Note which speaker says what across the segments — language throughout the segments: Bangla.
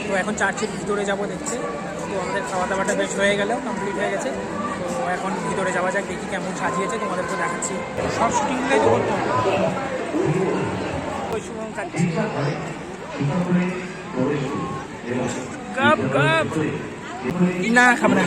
Speaker 1: তো এখন চার্চের ভিতরে যাবো দেখতে। তো আমাদের খাওয়া দাওয়াটা বেশ হয়ে গেল, কমপ্লিট হয়ে গেছে। তো এখন ভিতরে যাওয়া যাক, দেখি কেমন সাজিয়েছে, তোমাদেরকে দেখাচ্ছি। সব শুটিংটাই তো করতে হবে। ওই শুভম খাচ্ছি কাপ কাপ না, খাবে না।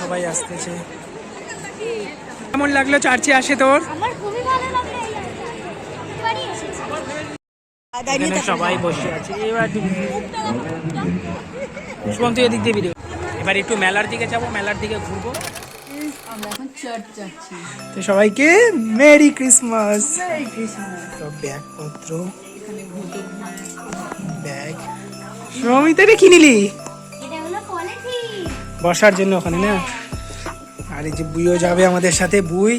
Speaker 1: সবাই আসতেছে। কেমন লাগলো চার্চে আসে তোর? এখানে সবাই বসে আছে। এবার শুভম তুই এদিক দিয়ে ভিডিও। এবার একটু মেলার দিকে যাবো, মেলার দিকে ঘুরবো। তো সবাইকে মেরি ক্রিসমাস। তো ব্যাগপত্র, ব্যাগ শুভমিতা রে কি নিলি? বসার জন্য ওখানে না। আর এই যে বুইও যাবে আমাদের সাথে। বুই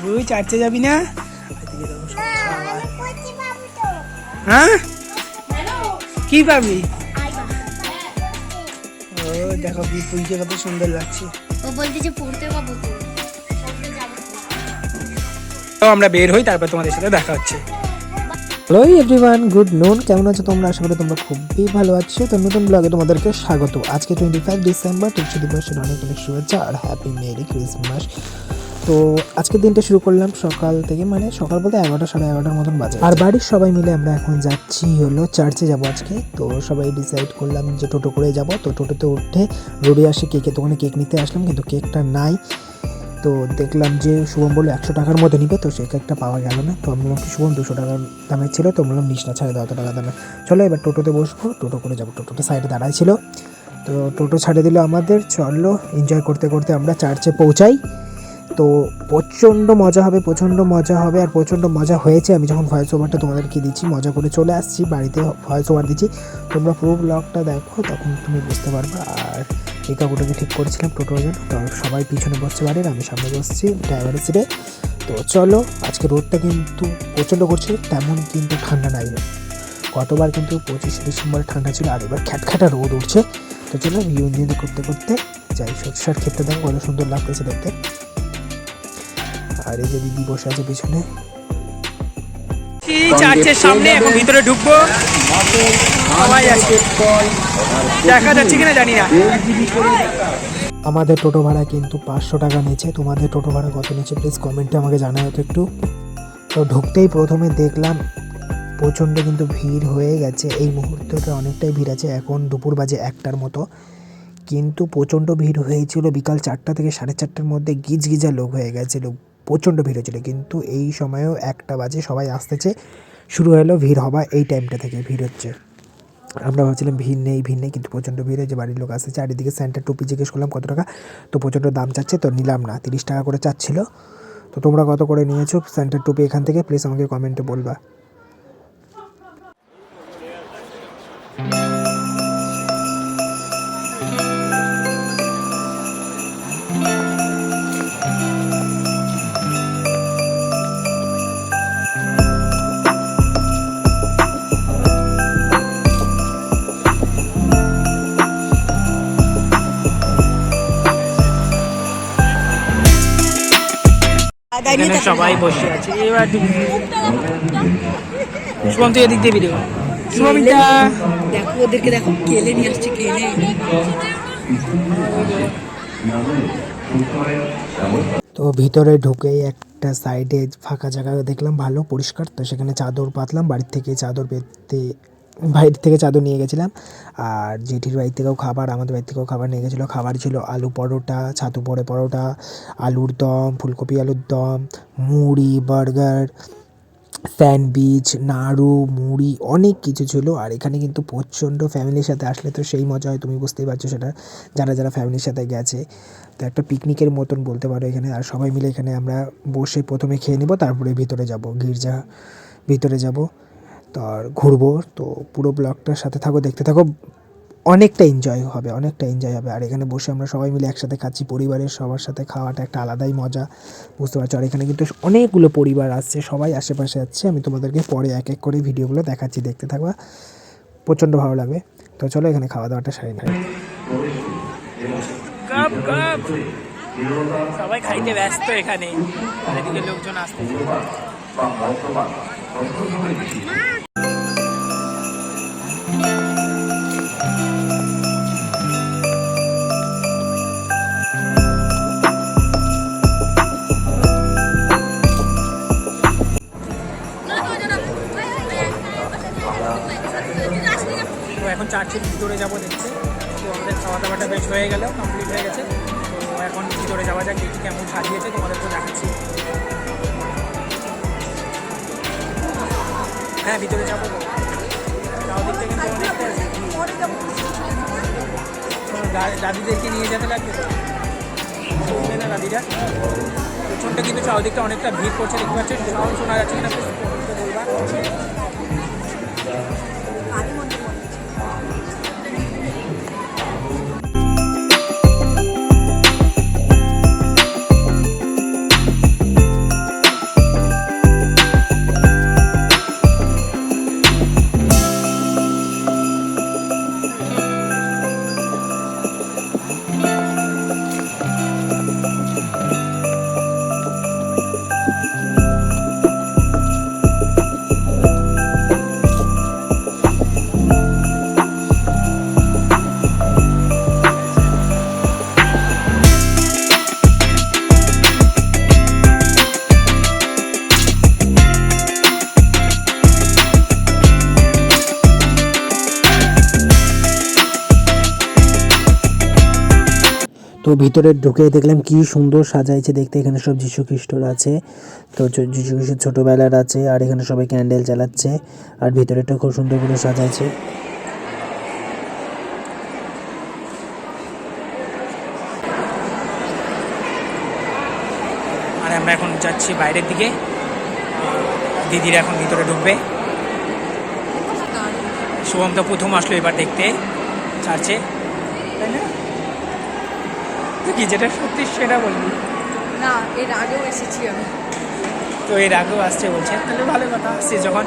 Speaker 1: বুই চার্চে যাবি না? হ্যাঁ কি পাবি? ও দেখো বুইকে কত সুন্দর লাগছে।
Speaker 2: ও বলতে যে পড়তে পাবো।
Speaker 1: তো আমরা বের হই, তারপর তোমাদের সাথে দেখা হচ্ছে।
Speaker 3: হ্যালো এভরিওয়ান, গুড নুন। কেমন আছো তোমরা? আশা করি তোমরা খুবই ভালো আছো। তো নতুন ব্লগে তোমাদেরকে স্বাগত। আজকে 25 ডিসেম্বর, তুলসী দিবসের অনেক অনেক শুভেচ্ছা আর হ্যাপি মেরি ক্রিসমাস। তো আজকের দিনটা শুরু করলাম সকাল থেকে, মানে সকাল বলতে 11টা সাড়ে 11টার মতন বাজে। আর বাড়ির সবাই মিলে আমরা এখন যাচ্ছি হলো চার্চে যাবো আজকে। তো সবাই ডিসাইড করলাম যে টোটো করে যাব। তো টোটোতে উঠে রোডে আসে কেকের দোকানে কেক নিতে আসলাম, কিন্তু কেকটা নাই। তো দেখলাম যে শুভম বললো 100 টাকার মধ্যে নিবে, তো সে কেকটা পাওয়া গেল না। তো আমি বললাম শুভম 200 টাকার দামের ছিল, তো বললাম নিস না, ছাড়ে দাও, অত টাকা দামে। চলো এবার টোটোতে বসবো, টোটো করে যাবো। টোটোটা সাইডে দাঁড়াই ছিল, তো টোটো ছাড়ে দিল আমাদের। চলো এনজয় করতে করতে আমরা চার্চে পৌঁছাই। তো প্রচণ্ড মজা হবে, প্রচণ্ড মজা হবে, আর প্রচণ্ড মজা হয়েছে। আমি যখন ভয়েস ওভারটা তোমাদেরকে দিচ্ছি, মজা করে চলে আসছি বাড়িতে, ভয়েস ওভার দিচ্ছি। তোমরা পুরো ব্লগটা দেখো, তখন তুমি বুঝতে পারবে। আর এই কাকুটাকে ঠিক করেছিলাম টোটোর জন্য। তো সবাই পিছনে বসছে বাড়ির, আমি সামনে বসছি ড্রাইভারের সিটে। তো চলো, আজকে রোদটা কিন্তু প্রচণ্ড করছে, তেমন কিন্তু ঠান্ডা নাই। গতবার কিন্তু 25 ডিসেম্বরে ঠান্ডা ছিল, আর এবার খ্যাটখ্যাটা রোদ উঠছে। তো চলো ভিউ এনজয় করতে করতে যাই। সরষার ক্ষেত্রে দেখো কত সুন্দর লাগতেছে দেখতে। আর এই যে দিদি বসে আছে পিছনে।
Speaker 1: চার্চের সামনে এখন ভিতরে ঢুকবো, সবাই আছে, দেখা যাচ্ছে কিনা জানি না।
Speaker 3: আমাদের টোটো ভাড়া কিন্তু 500 টাকা নিয়েছে। তোমাদের টোটো ভাড়া কত নিয়েছে প্লিজ কমেন্টে আমাকে জানাও তো একটু। তো ঢুকতেই প্রথমে দেখলাম প্রচণ্ড কিন্তু ভিড় হয়ে গেছে। এই মুহূর্তটা অনেকটাই ভিড় আছে, এখন দুপুর বাজে 1টার মতো, কিন্তু প্রচণ্ড ভিড় হয়েছিল বিকাল 4টা থেকে 4:30টার মধ্যে। গিজগিজা লোক হয়ে গেছিলো, প্রচণ্ড ভিড় হয়েছিল। কিন্তু এই সময়েও 1টা বাজে, সবাই আসতেছে, শুরু হলো ভিড় হওয়া। এই টাইমটা থেকে ভিড় হচ্ছে। আমরা ভাবছিলাম ভিড় নেই, কিন্তু প্রচণ্ড ভিড় হয়েছে, বাড়ির লোক আসছে। চারিদিকে স্যান্টার টুপি জিজ্ঞেস করলাম কত টাকা, তো প্রচণ্ড দাম চাচ্ছে, তো নিলাম না, 30 টাকা করে চাচ্ছিল। তো তোমরা কত করে নিয়েছো স্যান্টার টুপি এখান থেকে প্লিজ আমাকে কমেন্টে বলবা।
Speaker 1: এখানে সবাই বসে আছে। এবার শুভম তুই এদিক দিয়ে ভিডিও। শুভমিতা
Speaker 4: দেখো ওদেরকে, দেখো কেলে নিয়ে আসছে, কেলে।
Speaker 3: তো ভিতরে ঢুকেই একটা সাইডে ফাঁকা জায়গা দেখলাম ভালো পরিষ্কার, তো সেখানে চাদর পাতলাম। বাড়ির থেকে চাদর পেতে, বাইরে থেকে চাদর নিয়ে গেছিলাম। আর জেঠির বাড়ি থেকেও খাবার, আমাদের বাড়ি থেকেও খাবার নিয়ে গেছিলো। খাবার ছিল আলু পরোটা, ছাতু পরে পরোটা, আলুর দম, ফুলকপি আলুর দম, মুড়ি, বার্গার, স্যান্ডউইচ, নাড়ু, মুড়ি, অনেক কিছু ছিল। আর এখানে কিন্তু প্রচণ্ড ফ্যামিলির সাথে আসলে তো সেই মজা হয়, তুমি বুঝতেই পারছো সেটা, যারা যারা ফ্যামিলির সাথে গেছে। তো একটা পিকনিকের মতন বলতে পারো এখানে। আর সবাই মিলে এখানে আমরা বসে প্রথমে খেয়ে নেবো, তারপরে ভিতরে যাব, গির্জা ভিতরে যাব, তো আর ঘুরবো। তো পুরো ব্লগটার সাথে থাকো, দেখতে থাকো, অনেকটা এনজয় হবে, অনেকটা এনজয় হবে। আর এখানে বসে আমরা সবাই মিলে একসাথে খাচ্ছি, পরিবারের সবার সাথে খাওয়াটা একটা আলাদাই মজা, বুঝতে পারছো। আর এখানে কিন্তু অনেকগুলো পরিবার আসছে, সবাই আশেপাশে আসছে। আমি তোমাদেরকে পরে এক এক করে ভিডিওগুলো দেখাচ্ছি, দেখতে থাকবা। প্রচণ্ড ভালো লাগবে। তো চলো এখানে খাওয়া দাওয়াটা সারি না।
Speaker 1: সবাই খাইতে ব্যস্ত এখানে, এদিকে লোকজন আসতেছে। তো এখন চার্চের ভিতরে যাবো দেখতে। তো আমাদের খাওয়া দাওয়াটা বেশ হয়ে গেল, কমপ্লিট হয়ে গেছে। তো এখন ভিতরে যাওয়া যাক, দেখি কেমন সাজিয়েছে, তোমাদেরকে দেখাচ্ছি। হ্যাঁ, ভিতরে যাবো। চারদিকটা কিন্তু অনেকটা দাদিদেরকে নিয়ে যেতে লাগবে তো, শুনবে না দাদিরা। পেছনটা কিন্তু চারদিকটা অনেকটা ভিড় করছে, দেখতে পাচ্ছি। সাউন্ড শোনা যাচ্ছে কিনা বলবা।
Speaker 3: তো ভিতরে ঢুকে দেখলাম কি সুন্দর সাজাইছে দেখতে। এখানে সব যীশু খ্রিস্টর আছে, তো যীশু খ্রিস্ট ছোটোবেলার আছে, আর এখানে সবাই ক্যান্ডেল জ্বালাচ্ছে, আর ভিতরেটা খুব সুন্দর করে সাজাইছে।
Speaker 1: আর আমরা এখন যাচ্ছি বাইরের দিকে, দিদিরা এখন ভিতরে ঢুকবে। শুভম তো প্রথম আসলো এবার দেখতে চার্চে, তাই না? কি যেটা সত্যি সেটা বলবি
Speaker 4: না, এর আগেও এসেছি আমি।
Speaker 1: তো এর আগেও আসছে বলছে, তাহলে ভালো কথা, আসছে যখন।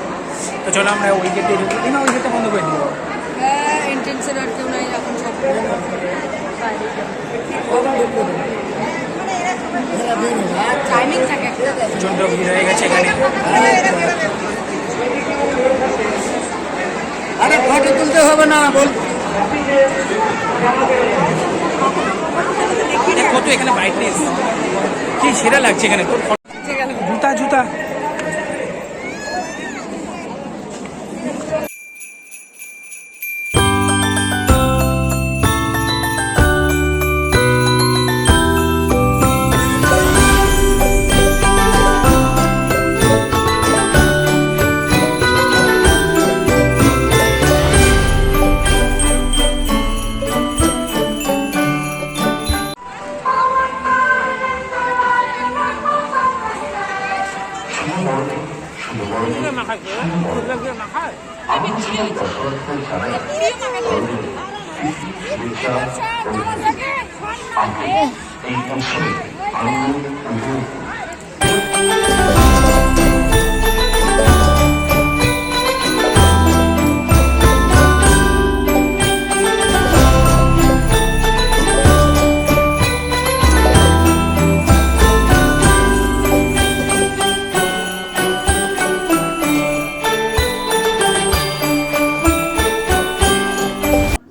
Speaker 1: তো চলো আমরা ওই গেটে ঢুকি না, ওই গেটটা বন্ধ করে দিব।
Speaker 4: হ্যাঁ, এন্ট্রেন্সের আর কেউ নাই এখন, সব টাইমিং থাকে একটা।
Speaker 1: প্রচণ্ড ভিড় হয়ে গেছে এখানে।
Speaker 4: আরে ফটো তুলতে হবে না বল।
Speaker 1: কত এখানে ব্রাইটনেস, কি সেরা লাগছে এখানে। তোর জুতা জুতা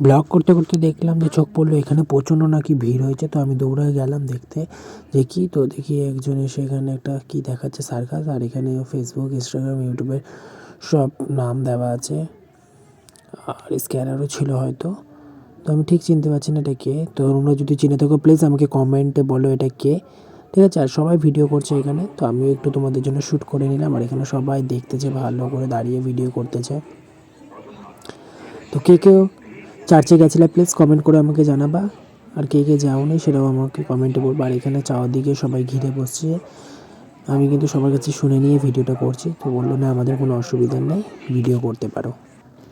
Speaker 3: ব্লগ করতে করতে দেখলাম যে চোখ পড়লো এখানে প্রচণ্ড নাকি ভিড় হয়েছে। তো আমি দৌড়ে গেলাম দেখতে যে কি, তো দেখি একজন এসে এখানে একটা কি দেখাচ্ছে সার্কাস, আর এখানে ফেসবুক, ইনস্টাগ্রাম, ইউটিউবের সব নাম দেওয়া আছে, আর স্ক্যানারও ছিল হয়তো। তো আমি ঠিক চিনতে পারছি না এটা কে। তো তোমরা যদি চিনে থাকো প্লিজ আমাকে কমেন্টে বলো এটা কে, ঠিক আছে। আর সবাই ভিডিও করছে এখানে, তো আমিও একটু তোমাদের জন্য শ্যুট করে নিলাম। আর এখানে সবাই দেখতেছে, ভালো করে দাঁড়িয়ে ভিডিও করতেছে। তো কে কেউ চার্চে গেছিলে প্লিজ কমেন্ট করে আমাকে জানাবা, আর কে কে যাওনি সেটাও আমাকে কমেন্টে বলবো। আর এখানে চাওয়ার দিকে সবাই ঘিরে বসছে, আমি কিন্তু সবার কাছে শুনে নিয়ে ভিডিওটা করছি। তো বললো না আমাদের কোনো অসুবিধা নেই, ভিডিও করতে পারো।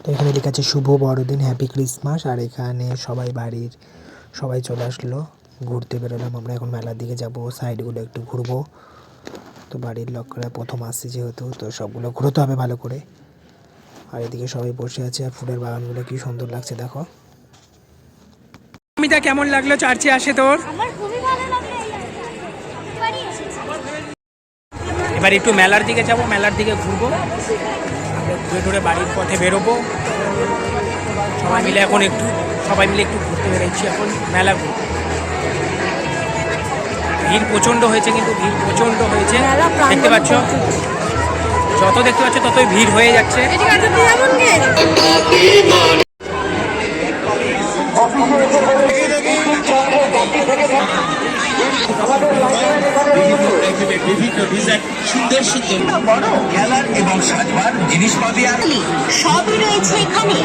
Speaker 3: তো এখানে লেখা আছে শুভ বড়দিন, হ্যাপি ক্রিসমাস। আর এখানে সবাই বাড়ির সবাই চলে আসলো, ঘুরতে বেরোলাম। আমরা এখন মেলার দিকে যাব, সাইডগুলো একটু ঘুরবো। তো বাড়ির লোকরা প্রথম আসছে যেহেতু, তো সবগুলো ঘুরোতে হবে ভালো করে। আর এদিকে সবাই বসে আছে, আর ফুলের বাগানগুলো কি সুন্দর লাগছে দেখো।
Speaker 1: অমিতা, কেমন লাগলো চার্চে আসে তোর?
Speaker 2: আমার খুবই ভালো লাগলো, এবারই এসেছি।
Speaker 1: এবার একটু মেলার দিকে যাব, মেলার দিকে ঘুরবো, আমরা ঘুরে ঘুরে বাড়ির পথে বেরোবো। সবাই মিলে একটু ঘুরতে বেরোচ্ছি এখন, মেলা ঘুরবো। ভিড় প্রচণ্ড হয়েছে, কিন্তু ভিড় প্রচণ্ড হয়েছে,
Speaker 4: মেলা প্রাঙ্গণে
Speaker 1: দেখতে পাচ্ছ, যত দেখতে পাচ্ছ ততই ভিড় হয়ে যাচ্ছে।
Speaker 5: বিভিন্ন ডিজাইন সুন্দর সুন্দর বড় খেলার এবং সাজবার জিনিস পাবে আর সবই রয়েছে এখানে।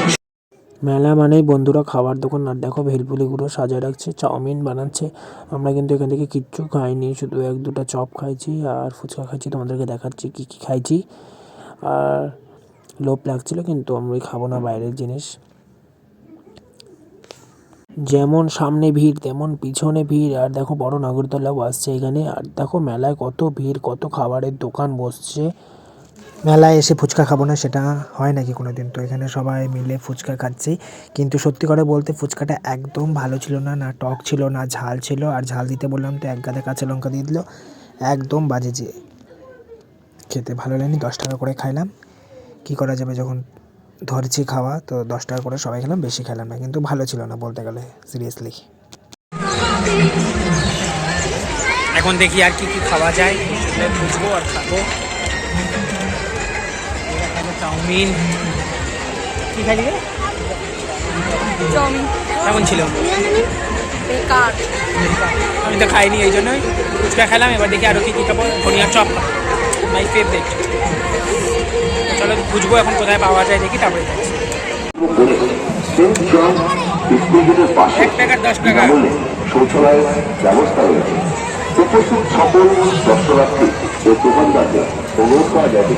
Speaker 3: মেলা মানেই বন্ধুরা খাবার দোকান, আর দেখো ভেলপুলিগুলো সাজায় রাখছে, চাউমিন বানাচ্ছে। আমরা কিন্তু এখান থেকে কিচ্ছু খাইনি, শুধু 1-2টা চপ খাইছি আর ফুচকা খাইছি, তোমাদেরকে দেখাচ্ছি কী কী খাইছি। আর লোভ লাগছিল, কিন্তু আমরা খাবো না বাইরের জিনিস। যেমন সামনে ভিড় তেমন পিছনে ভিড়, আর দেখো বড় নাগরদোলাও আসছে এখানে। আর দেখো মেলায় কত ভিড়, কত খাবারের দোকান বসছে। মেলায় এসে ফুচকা খাবো না সেটা হয় নাকি কোনো দিন? তো এখানে সবাই মিলে ফুচকা খাচ্ছি, কিন্তু সত্যি করে বলতে ফুচকাটা একদম ভালো ছিল না, না টক ছিল না ঝাল ছিল। আর ঝাল দিতে বললাম তো 1 গাদা কাঁচা লঙ্কা দিয়ে দিল, একদম বাজে, যে খেতে ভালো লাগেনি। 10 টাকা করে খাইলাম, কি করা যাবে, যখন ধরেছি খাওয়া তো 10 টাকা করে সবাই খেলাম, বেশি খেলাম না, কিন্তু ভালো ছিল না বলতে গেলে সিরিয়াসলি।
Speaker 1: এখন দেখি আর কি কি খাওয়া যায়, বুঝবো আর খাবো। চাউমিন কি খাই রে?
Speaker 4: চাউমিন
Speaker 1: কেমন ছিল?
Speaker 4: বেকার।
Speaker 1: আমি তো খাইনি, এই জন্যই ফুচকা খেলাম। এবার দেখি আরও কি কী খাবো। ধনিয়া চপ মাই ফেভারিট। চলো বুঝবো এখন কোথায় পাওয়া যায়, দেখি তারপরে যাচ্ছি। 1 প্যাকেট 10 টাকা।
Speaker 6: শৌচালয়ের ব্যবস্থা রয়েছে। উপস্থিত সকল দর্শনার্থী ও দোকানদারদের অনুরোধ করা যায় যে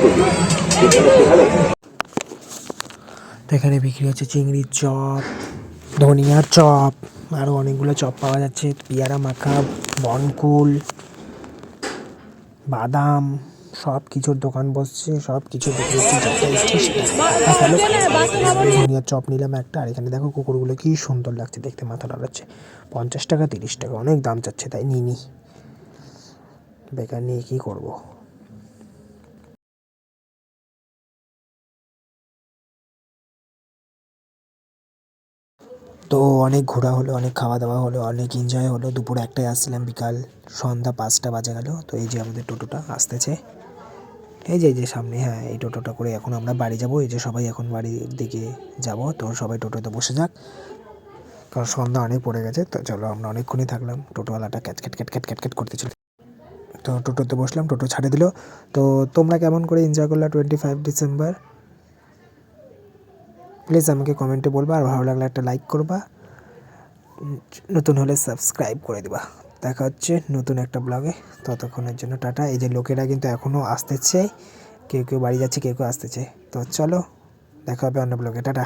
Speaker 6: সেখানে
Speaker 3: তো এখানে বিক্রি হচ্ছে চিংড়ির চপ, ধনিয়ার চপ, আরও অনেকগুলো চপ পাওয়া যাচ্ছে, পেয়ারা মাখা, বনকুল, বাদাম, সব কিছুর দোকান বসছে, সব কিছু বিক্রি হচ্ছে। ধনিয়ার চপ নিলাম একটা, আর এখানে দেখো কুকুরগুলো কি সুন্দর লাগছে দেখতে, মাথা নাড়াচ্ছে। 50 টাকা 30 টাকা, অনেক দাম চাচ্ছে, তাই নিই বেকার নিয়ে কী করবো। তো অনেক ঘোরা হলো, অনেক খাওয়া দাওয়া হলো, অনেক এনজয় হলো। দুপুরে 1টায় আসছিলাম, বিকাল সন্ধ্যা 5টা বাজে গেল। তো এই যে আমাদের টোটোটা আসতেছে, এই যে সামনে, হ্যাঁ এই টোটোটা করে এখন আমরা বাড়ি যাব। এই যে সবাই এখন বাড়ির দিকে যাব, তো সবাই টোটোতে বসে যাক, কারণ সন্ধ্যা অনেক পড়ে গেছে। তো চলো, আমরা অনেকক্ষণই থাকলাম, টোটোওয়ালাটা ক্যাট করতে ছিল। তো টোটোতে বসলাম, টোটো ছাড়ে দিল। তো তোমরা কেমন করে এনজয় করলা 25 ডিসেম্বর প্লিজ আমাকে কমেন্টে বলবা, আর ভালো লাগলে একটা লাইক করবা, নতুন হলে সাবস্ক্রাইব করে দিবা। দেখা হচ্ছে নতুন একটা ব্লগে, ততক্ষণের জন্য টাটা। এই যে লোকেরা কিন্তু এখনও আসতেছে, কেউ কেউ বাড়ি যাচ্ছে, কেউ কেউ আসতেছে। তো চলো, দেখা হবে অন্য ব্লগে, টাটা।